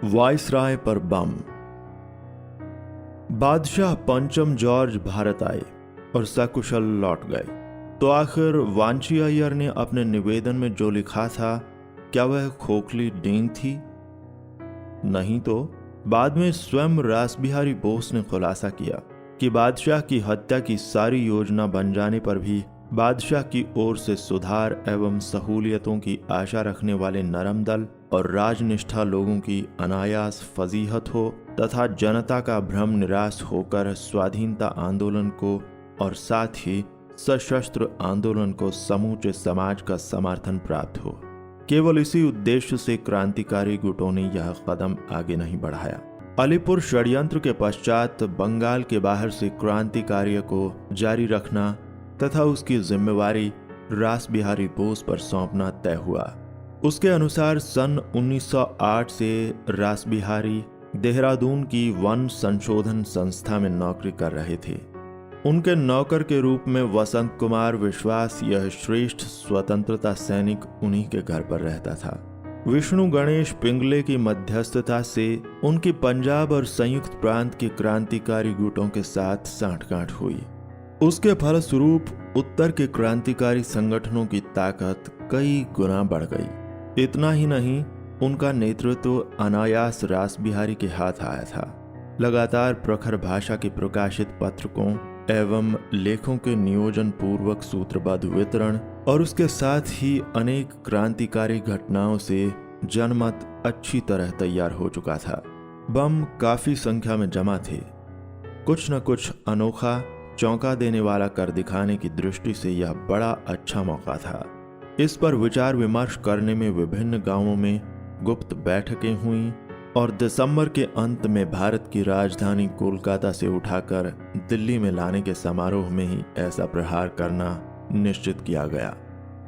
Viceroy पर बम। बादशाह पंचम जॉर्ज भारत आए और सकुशल लौट गए, तो आखिर वांची अय्यर ने अपने निवेदन में जो लिखा था, क्या वह खोखली नींद थी? नहीं तो बाद में स्वयं रासबिहारी बोस ने खुलासा किया कि बादशाह की हत्या की सारी योजना बन जाने पर भी बादशाह की ओर से सुधार एवं सहूलियतों की आशा रखने वाले नरम दल और राजनिष्ठा लोगों की अनायास फजीहत हो तथा जनता का भ्रम निराश होकर स्वाधीनता आंदोलन को और साथ ही सशस्त्र आंदोलन को समूचे समाज का समर्थन प्राप्त हो। केवल इसी उद्देश्य से क्रांतिकारी गुटों ने यह कदम आगे नहीं बढ़ाया। अलीपुर षड्यंत्र के पश्चात बंगाल के बाहर से क्रांति कार्य को जारी रखना तथा उसकी जिम्मेवारी रासबिहारी बोस पर सौंपना तय हुआ। उसके अनुसार सन 1908 से रासबिहारी देहरादून की वन संशोधन संस्था में नौकरी कर रहे थे। उनके नौकर के रूप में वसंत कुमार विश्वास, यह श्रेष्ठ स्वतंत्रता सैनिक, उन्हीं के घर पर रहता था। विष्णु गणेश पिंगले की मध्यस्थता से उनकी पंजाब और संयुक्त प्रांत के क्रांतिकारी गुटों के साथ सांठगांठ हुई। उसके फलस्वरूप उत्तर के क्रांतिकारी संगठनों की ताकत कई गुना बढ़ गई। इतना ही नहीं, उनका नेतृत्व अनायास रासबिहारी के हाथ आया था। लगातार प्रखर भाषा के प्रकाशित पत्रकों एवं लेखों के नियोजन पूर्वक सूत्रबद्ध वितरण और उसके साथ ही अनेक क्रांतिकारी घटनाओं से जनमत अच्छी तरह तैयार हो चुका था। बम काफी संख्या में जमा थे। कुछ न कुछ अनोखा, चौंका देने वाला कर दिखाने की दृष्टि से यह बड़ा अच्छा मौका था। इस पर विचार विमर्श करने में विभिन्न गांवों में गुप्त बैठकें हुईं और दिसंबर के अंत में भारत की राजधानी कोलकाता से उठाकर दिल्ली में लाने के समारोह में ही ऐसा प्रहार करना निश्चित किया गया।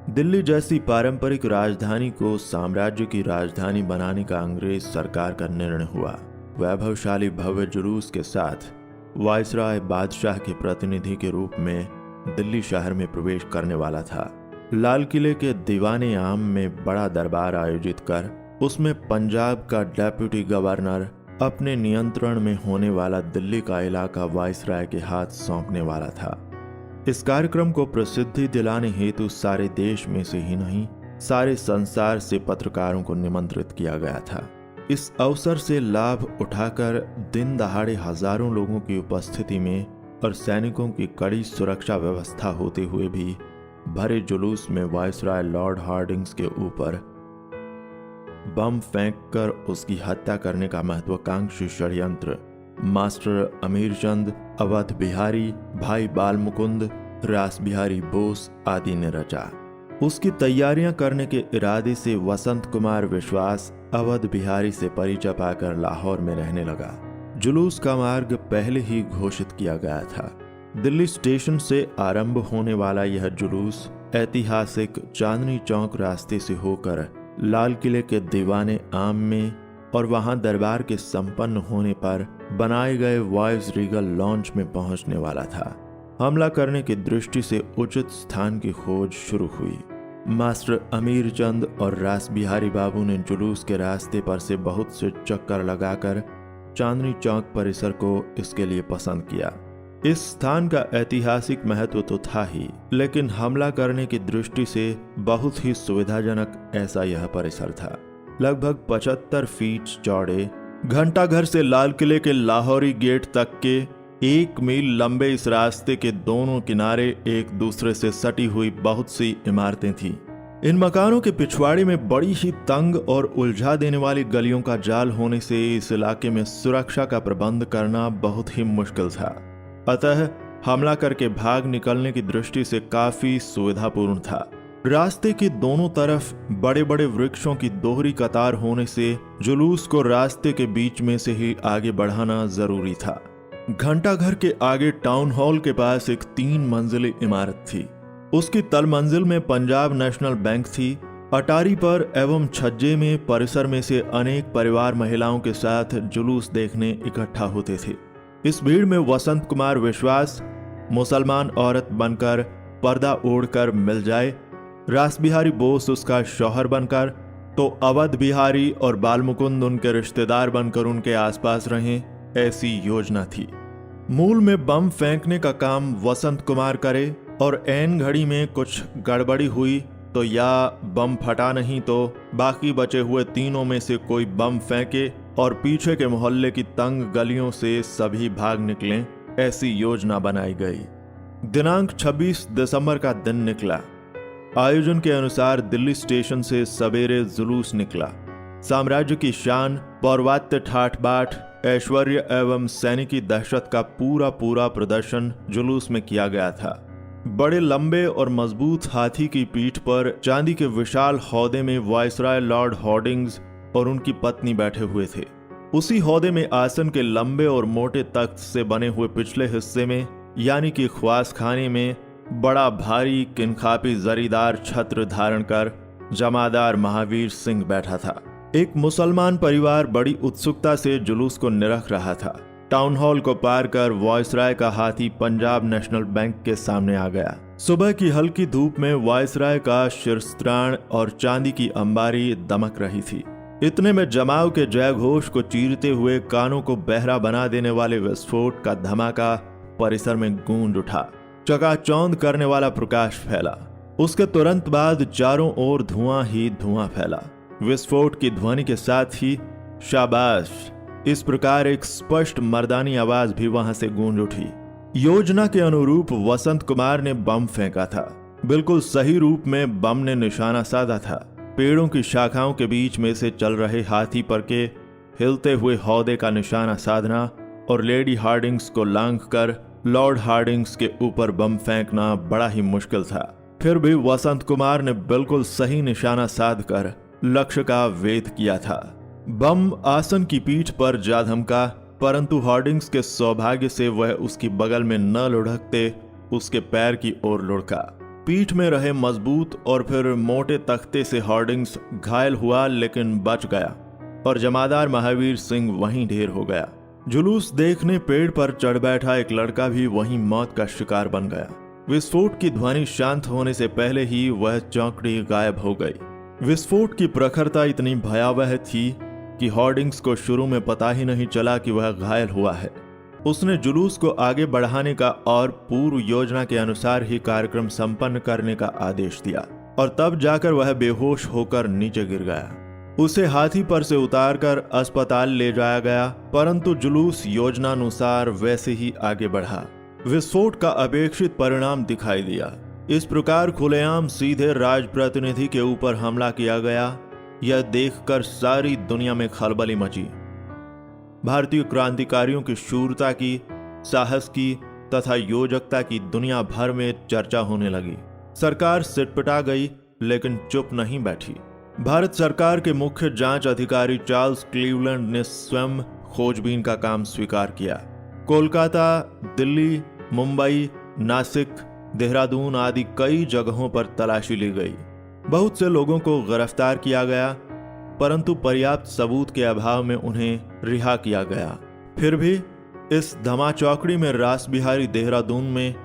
दिल्ली जैसी पारंपरिक राजधानी को साम्राज्य की राजधानी बनाने का अंग्रेज सरकार का निर्णय हुआ। वैभवशाली भव्य जुलूस के साथ वायसराय बादशाह के प्रतिनिधि के रूप में दिल्ली शहर में प्रवेश करने वाला था। लाल किले के दीवाने आम में बड़ा दरबार आयोजित कर उसमें पंजाब का डेप्यूटी गवर्नर अपने नियंत्रण में होने वाला दिल्ली का इलाका वायसराय के हाथ सौंपने वाला था। इस कार्यक्रम को प्रसिद्धि दिलाने हेतु सारे देश में से ही नहीं, सारे संसार से पत्रकारों को निमंत्रित किया गया था। इस अवसर से लाभ उठाकर दिन दहाड़े हजारों लोगों की उपस्थिति में और सैनिकों की कड़ी सुरक्षा व्यवस्था होते हुए भी भरे जुलूस में वायसराय लॉर्ड हार्डिंग्स के ऊपर बम फेंककर उसकी हत्या करने का महत्वाकांक्षी षड्यंत्र मास्टर अमीरचंद, अवध बिहारी, भाई बाल मुकुंद, रासबिहारी बोस आदि ने रचा। उसकी तैयारियां करने के इरादे से वसंत कुमार विश्वास अवध बिहारी से परिचय पाकर लाहौर में रहने लगा। जुलूस का मार्ग पहले ही घोषित किया गया था। दिल्ली स्टेशन से आरंभ होने वाला यह जुलूस ऐतिहासिक चांदनी चौक रास्ते से होकर लाल किले के दीवाने आम में और वहां दरबार के संपन्न होने पर बनाए गए वॉइस रीगल लॉन्च में पहुंचने वाला था। हमला करने की दृष्टि से उचित स्थान की खोज शुरू हुई। मास्टर अमीरचंद और रासबिहारी बाबू ने जुलूस के रास्ते पर से बहुत से चक्कर लगाकर चांदनी चौक परिसर को इसके लिए पसंद किया। इस स्थान का ऐतिहासिक महत्व तो था ही, लेकिन हमला करने की दृष्टि से बहुत ही सुविधाजनक ऐसा यह परिसर था। लगभग 75 फीट चौड़े, घंटाघर से लाल किले के लाहौरी गेट तक के 1 मील लंबे इस रास्ते के दोनों किनारे एक दूसरे से सटी हुई बहुत सी इमारतें थीं। इन मकानों के पिछवाड़े में बड़ी ही तंग और उलझा देने वाली गलियों का जाल होने से इस इलाके में सुरक्षा का प्रबंध करना बहुत ही मुश्किल था। अतः हमला करके भाग निकलने की दृष्टि से काफी सुविधापूर्ण था। रास्ते के दोनों तरफ बड़े बड़े वृक्षों की दोहरी कतार होने से जुलूस को रास्ते के बीच में से ही आगे बढ़ाना जरूरी था। घंटाघर के आगे टाउन हॉल के पास एक 3 मंजिली इमारत थी। उसकी तल मंजिल में पंजाब नेशनल बैंक थी। अटारी पर एवं छज्जे में परिसर में से अनेक परिवार महिलाओं के साथ जुलूस देखने इकट्ठा होते थे। इस भीड़ में वसंत कुमार विश्वास मुसलमान औरत बनकर पर्दा ओढ़कर मिल जाए, रासबिहारी बोस उसका शौहर बनकर तो अवध बिहारी और बालमुकुंद उनके रिश्तेदार बनकर उनके आसपास रहें, ऐसी योजना थी। मूल में बम फेंकने का काम वसंत कुमार करे और ऐन घड़ी में कुछ गड़बड़ी हुई तो या बम फटा नहीं तो बाकी बचे हुए तीनों में से कोई बम फेंके और पीछे के मोहल्ले की तंग गलियों से सभी भाग निकलें, ऐसी योजना बनाई गई। दिनांक 26 दिसंबर का दिन निकला। आयोजन के अनुसार दिल्ली स्टेशन से सवेरे जुलूस निकला। साम्राज्य की शान, पौर्वात्य ठाठ बाट, ऐश्वर्य एवं सैनिकी दहशत का पूरा प्रदर्शन जुलूस में किया गया था। बड़े लंबे और मजबूत हाथी की पीठ पर चांदी के विशाल हौदे में वायसराय लॉर्ड हॉर्डिंग्स और उनकी पत्नी बैठे हुए थे। उसी हौदे में आसन के लंबे और मोटे तख्त से बने हुए पिछले हिस्से में यानी कि ख्वास खाने में बड़ा भारी किनखापी जरीदार छत्र धारण कर जमादार महावीर सिंह बैठा था। एक मुसलमान परिवार बड़ी उत्सुकता से जुलूस को निरख रहा था। टाउन हॉल को पार कर वायसराय का हाथी पंजाब नेशनल बैंक के सामने आ गया। सुबह की हल्की धूप में वायसराय का शिरस्त्राण और चांदी की अंबारी दमक रही थी। इतने में जमाव के जय घोष को चीरते हुए कानों को बहरा बना देने वाले विस्फोट का धमाका परिसर में गूंज उठा। चकाचौंध करने वाला प्रकाश फैला। उसके तुरंत बाद चारों ओर धुआं ही धुआं फैला। विस्फोट की ध्वनि के साथ ही शाबाश, इस प्रकार एक स्पष्ट मर्दानी आवाज भी वहां से गूंज उठी। योजना के अनुरूप वसंत कुमार ने बम फेंका था। बिल्कुल सही रूप में बम ने निशाना साधा था। पेड़ों की शाखाओं के बीच में से चल रहे हाथी पर के हिलते हुए हौदे का निशाना साधना और लेडी हार्डिंग्स को लांघकर लॉर्ड हार्डिंग्स के ऊपर बम फेंकना बड़ा ही मुश्किल था। फिर भी वसंत कुमार ने बिल्कुल सही निशाना साधकर लक्ष्य का वेध किया था। बम आसन की पीठ पर जा धमका, परंतु हार्डिंग्स के सौभाग्य से वह उसकी बगल में न लुढ़कते उसके पैर की ओर लुढ़का। पीठ में रहे मजबूत और फिर मोटे तख्ते से हार्डिंग्स घायल हुआ लेकिन बच गया और जमादार महावीर सिंह वहीं ढेर हो गया। जुलूस देखने पेड़ पर चढ़ बैठा एक लड़का भी वहीं मौत का शिकार बन गया। विस्फोट की ध्वनि शांत होने से पहले ही वह चौकड़ी गायब हो गई। विस्फोट की प्रखरता इतनी भयावह थी कि हार्डिंग्स को शुरू में पता ही नहीं चला कि वह घायल हुआ है। उसने जुलूस को आगे बढ़ाने का और पूर्व योजना के अनुसार ही कार्यक्रम संपन्न करने का आदेश दिया और तब जाकर वह बेहोश होकर नीचे गिर गया। उसे हाथी पर से उतारकर अस्पताल ले जाया गया, परंतु जुलूस योजनानुसार वैसे ही आगे बढ़ा। विस्फोट का अपेक्षित परिणाम दिखाई दिया। इस प्रकार खुलेआम सीधे राजप्रतिनिधि के ऊपर हमला किया गया। यह देखकर सारी दुनिया में खलबली मची। भारतीय क्रांतिकारियों की शूरता की, साहस की तथा योजकता की दुनिया भर में चर्चा होने लगी। सरकार सिटपटा गई लेकिन चुप नहीं बैठी। भारत सरकार के मुख्य जांच अधिकारी चार्ल्स क्लीवलैंड ने स्वयं खोजबीन का काम स्वीकार किया। कोलकाता, दिल्ली, मुंबई, नासिक, देहरादून आदि कई जगहों पर तलाशी ली गई। बहुत से लोगों को गिरफ्तार किया गया, परंतु पर्याप्त सबूत के अभाव में उन्हें रिहा किया गया। फिर भी इस धमाचौकड़ी में रास बिहारी देहरादून में,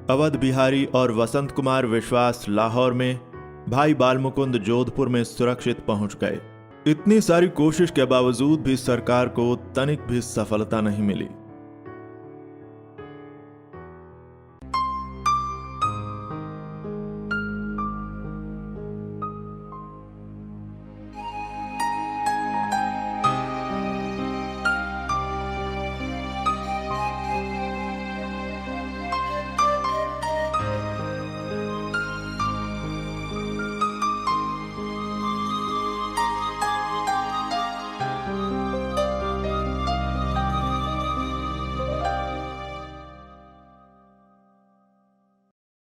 अवध बिहारी और वसंत कुमार विश्वास लाहौर में, भाई बालमुकुंद जोधपुर में सुरक्षित पहुंच गए। इतनी सारी कोशिश के बावजूद भी सरकार को तनिक भी सफलता नहीं मिली।